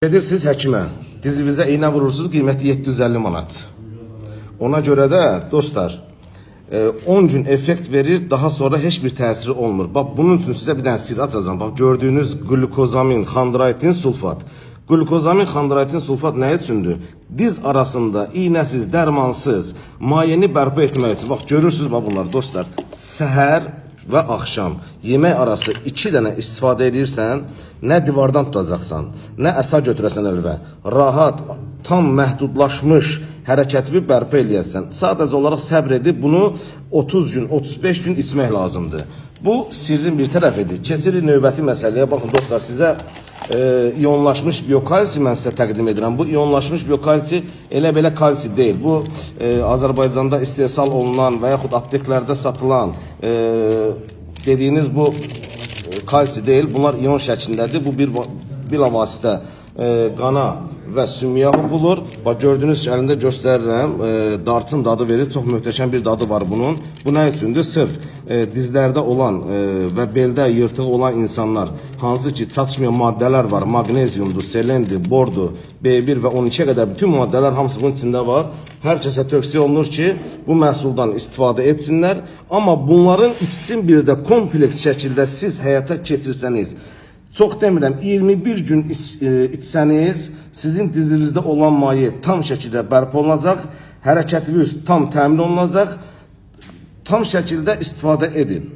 Gedirsiniz həkimə, dizimizə iğnə vurursunuz, qiyməti 750 manat. Ona görə də dostlar, 10 gün effekt verir, daha sonra heç bir təsiri olmur. Bax, bunun üçün sizə bir dənə sir açacağım. Bax, gördüyünüz glukozamin, xandraitin sulfat. Glukozamin, xandraitin sulfat nə üçündür? Diz arasında iğnəsiz, dərmansız, mayeni bərpa etmək üçün. Bax, görürsünüz bax bunlar dostlar. Səhər və axşam yemək arası 2 dənə istifadə edirsən, nə divardan tutacaqsan, nə əsa götürəsən əlvə, rahat, tam məhdudlaşmış hərəkətini bərpa eləyəsən. Sadəcə olaraq səbr edib bunu 30 gün, 35 gün içmək lazımdır. Bu sirrin bir tərəfidir. Keçirik növbəti məsələyə. Baxın dostlar, sizə iyonlaşmış biokalsi mən sizə təqdim edirəm. Bu iyonlaşmış biokalsi elə belə kalsi deyil. Bu Azərbaycanda istehsal olunan və yaxud apteklərdə satılan dediyiniz bu kalsi deyil. Bunlar iyon şəklindədir. Bu bilavasitə qana və sümüyə hopulur. Bax, gördüyünüz əlində göstərirəm. Darçın dadı verir. Çox möhtəşəm bir dadı var bunun. Bu nə üçündür? Sırf dizlərdə olan və beldə yırtığı olan insanlar, hansı ki çatışmayan maddələr var, magnezyumdur, selendir, bordur, B1 və 12-yə qədər bütün maddələr hamısı bunun içində var. Hər kəsə tövsiyə olunur ki, bu məhsuldan istifadə etsinlər. Amma bunların ikisini bir də kompleks şəkildə siz həyata keçirsəniz, çox demirəm, 21 gün içsəniz, sizin dizinizdə olan maye tam şəkildə bərpa olunacaq, hərəkətiniz tam təmin olunacaq, tam şəkildə istifadə edin.